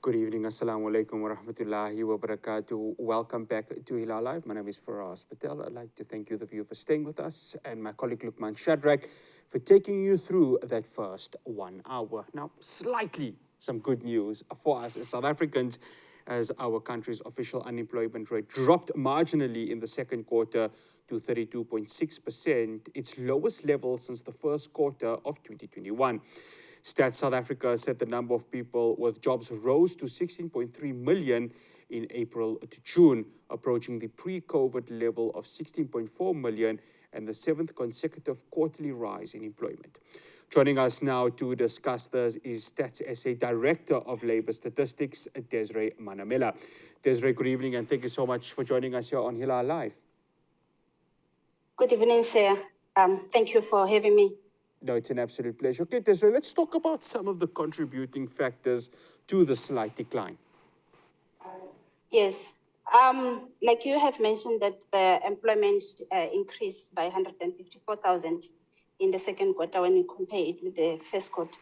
Good evening, Assalamu alaikum wa rahmatullahi wa barakatuh. Welcome back to Hilaal Live. My name is Faraz Patel. I'd like to thank you, the viewer, for staying with us, and my colleague Lukman Shadrach for taking you through that first 1 hour. Now, slightly some good news for us as South Africans, as our country's official unemployment rate dropped marginally in the second quarter to 32.6%, its lowest level since the first quarter of 2021. Stats South Africa said the number of people with jobs rose to 16.3 million in April to June, approaching the pre-COVID level of 16.4 million and the seventh consecutive quarterly rise in employment. Joining us now to discuss this is Stats SA Director of Labour Statistics, Desiree Manamela. Desiree, good evening, and thank you so much for joining us here on Hilaal Live. Good evening, sir. Thank you for having me. No, it's an absolute pleasure. Okay, Desiree, let's talk about some of the contributing factors to the slight decline. Yes. Like you have mentioned that the employment increased by 154,000 in the second quarter when you compare it with the first quarter.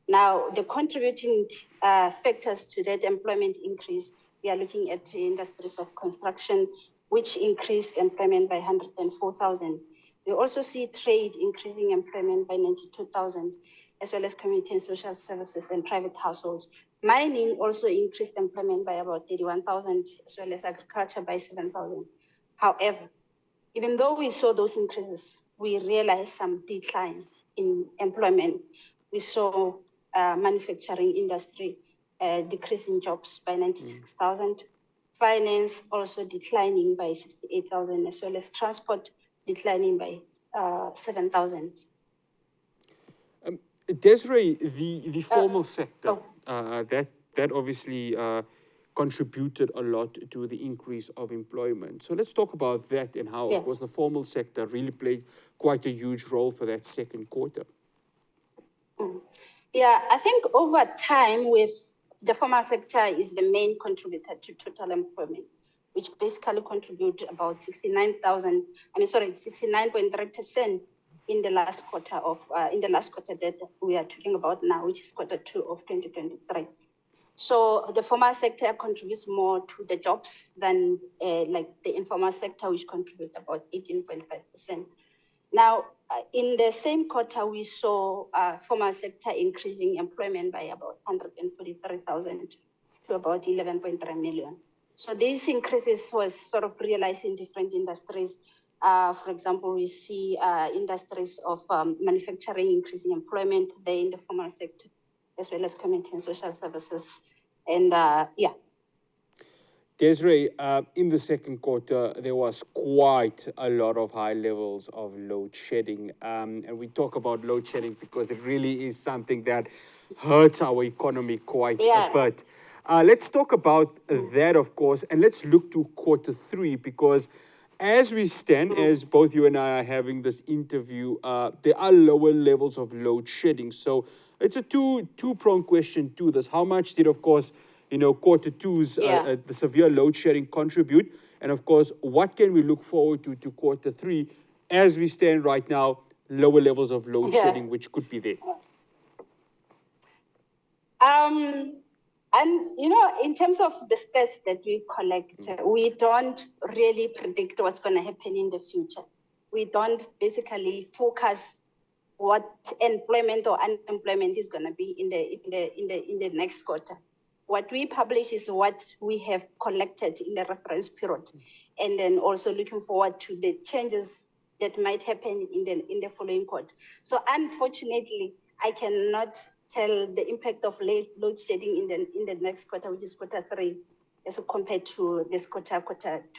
Now, the contributing factors to that employment increase, we are looking at the industries of construction, which increased employment by 104,000. We also see trade increasing employment by 92,000, as well as community and social services and private households. Mining also increased employment by about 31,000, as well as agriculture by 7,000. However, even though we saw those increases, we realized some declines in employment. We saw manufacturing industry decreasing jobs by 96,000. Finance also declining by 68,000, as well as transport declining by 7,000. Desiree, the formal sector, that obviously contributed a lot to the increase of employment. So let's talk about that and how, of course, the formal sector really played quite a huge role for that second quarter. Yeah, I think over time, the formal sector is the main contributor to total employment, which basically contribute about 69.3% in the last quarter that we are talking about now, which is quarter 2 of 2023. So the formal sector contributes more to the jobs than like the informal sector, which contributes about 18.5%. Now, in the same quarter, we saw formal sector increasing employment by about 143,000 to about 11.3 million. So these increases was sort of realized in different industries. For example, we see industries of manufacturing increasing employment there in the formal sector, as well as community and social services. And Desiree, in the second quarter, there was quite a lot of high levels of load shedding. And we talk about load shedding because it really is something that hurts our economy quite a bit. Let's talk about that, of course, and let's look to quarter 3 because as we stand, as both you and I are having this interview, there are lower levels of load shedding. So it's a two-pronged question to this. How much did, of course, quarter 2's the severe load shedding contribute? And of course, what can we look forward to quarter 3 as we stand right now, lower levels of load shedding, which could be there? And, in terms of the stats that we collect, we don't really predict what's going to happen in the future. We don't basically focus what employment or unemployment is going to be in the next quarter. What we publish is what we have collected in the reference period, and then also looking forward to the changes that might happen in the following quarter. So unfortunately, I cannot tell the impact of load shedding in the next quarter, which is quarter 3, as compared to this quarter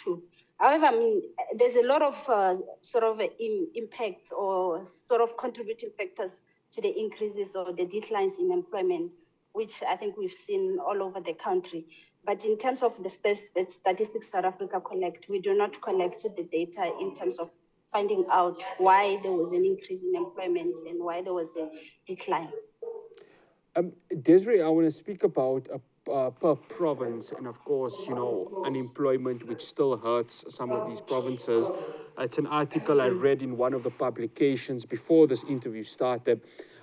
2. However, there's a lot of impacts or sort of contributing factors to the increases or the declines in employment, which I think we've seen all over the country. But in terms of the statistics South Africa collect, we do not collect the data in terms of finding out why there was an increase in employment and why there was a decline. Desiree, I want to speak about per province, and of course, unemployment, which still hurts some of these provinces. It's an article I read in one of the publications before this interview started.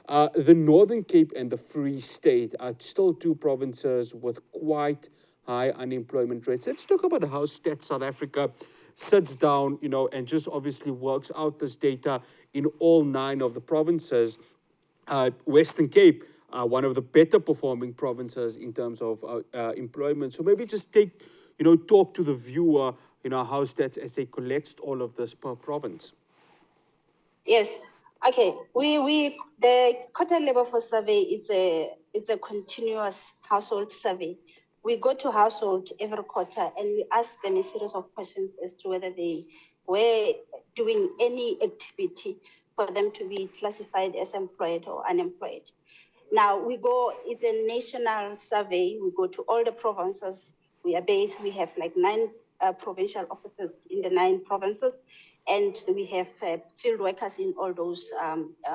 The Northern Cape and the Free State are still two provinces with quite high unemployment rates. Let's talk about how Stats South Africa sits down, and just obviously works out this data in all 9 of the provinces. Western Cape, one of the better performing provinces in terms of employment. So maybe just talk to the viewer, how Stats SA collects all of this per province. Yes. Okay. The quarter labor force survey it's a continuous household survey. We go to household every quarter and we ask them a series of questions as to whether they were doing any activity for them to be classified as employed or unemployed. Now it's a national survey. We go to all the provinces. We have like 9 provincial offices in the 9 provinces, and we have field workers in all those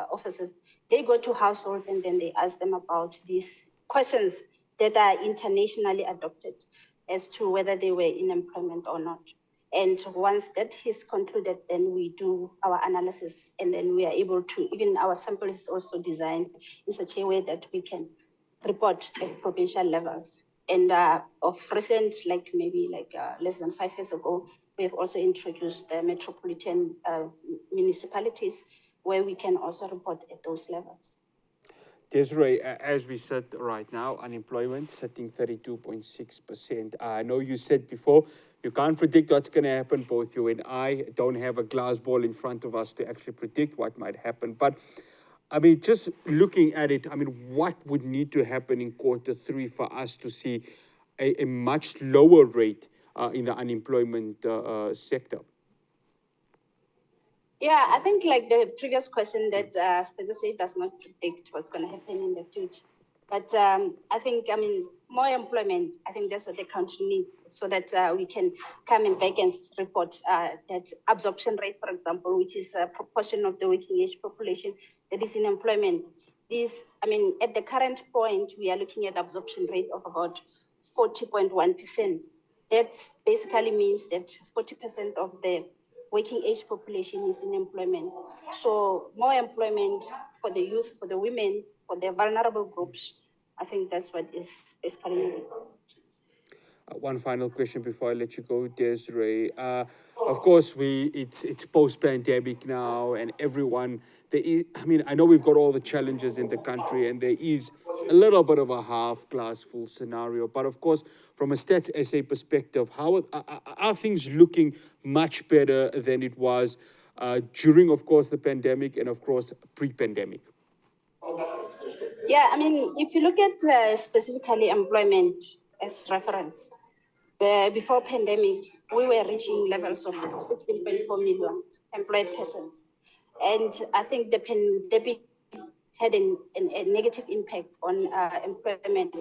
offices. They go to households and then they ask them about these questions that are internationally adopted as to whether they were in employment or not. And once that is concluded, then we do our analysis, and then we are able to, even our sample is also designed in such a way that we can report at provincial levels. And of recent, less than 5 years ago, we have also introduced the metropolitan municipalities where we can also report at those levels. Desiree, as we sit right now, unemployment sitting 32.6%. I know you said before, you can't predict what's going to happen. Both you and I don't have a glass ball in front of us to actually predict what might happen. But, just looking at it, what would need to happen in Q3 for us to see a much lower rate in the unemployment sector? Yeah, I think like the previous question that Desiree does not predict what's going to happen in the future. But I think, more employment, I think that's what the country needs so that we can come in back and report that absorption rate, for example, which is a proportion of the working age population that is in employment. At the current point, we are looking at absorption rate of about 40.1%. That basically means that 40% of the working age population is in employment. So more employment for the youth, for the women, for the vulnerable groups. I think that's what is currently. One final question before I let you go, Desiree. Of course, it's post-pandemic now, and everyone. I know we've got all the challenges in the country, and there is a little bit of a half-glass full scenario. But of course, from a Stats SA perspective, how are things looking much better than it was during, of course, the pandemic and, of course, pre-pandemic? Yeah, if you look at specifically employment as reference, before pandemic, we were reaching levels of 16.4 million employed persons. And I think the pandemic had a negative impact on employment,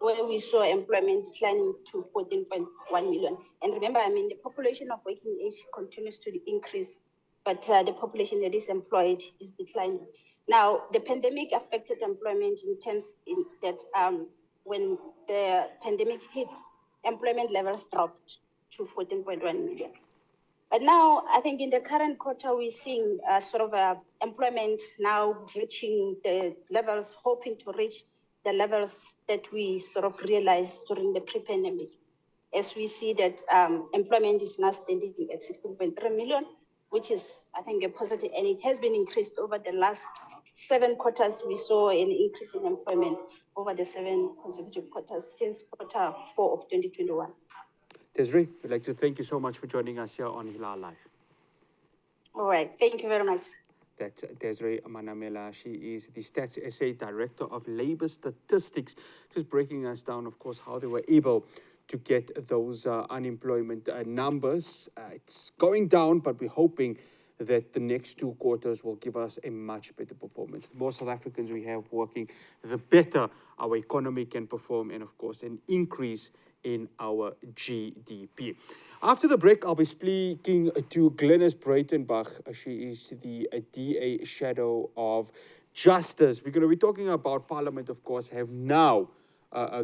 where we saw employment declining to 14.1 million. And remember, the population of working age continues to increase, but the population that is employed is declining. Now, the pandemic affected employment in terms that when the pandemic hit, employment levels dropped to 14.1 million. But now, I think in the current quarter, we're seeing employment now reaching the levels, hoping to reach the levels that we sort of realized during the pre-pandemic. As we see that employment is now standing at 16.3 million, which is, I think, a positive, and it has been increased over the last 7 quarters. We saw an increase in employment over the 7 consecutive quarters since Q4 of 2021. Desiree, we'd like to thank you so much for joining us here on Hilaal Live. All right, thank you very much. That's Desiree Manamela. She is the Stats SA Director of Labour Statistics, just breaking us down, of course, how they were able to get those unemployment numbers. It's going down, but we're hoping that the next 2 quarters will give us a much better performance. The more South Africans we have working, the better our economy can perform, and of course, an increase in our GDP. After the break, I'll be speaking to Glenys Breitenbach. She is the DA Shadow of Justice. We're going to be talking about Parliament, of course, have now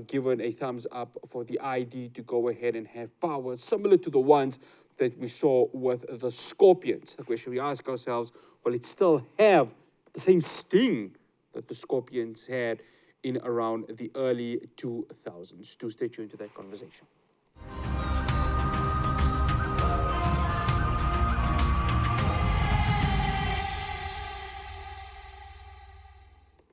given a thumbs up for the ID to go ahead and have powers similar to the ones that we saw with the Scorpions. The question we ask ourselves, will it still have the same sting that the Scorpions had in around the early 2000s. Do stay tuned to that conversation.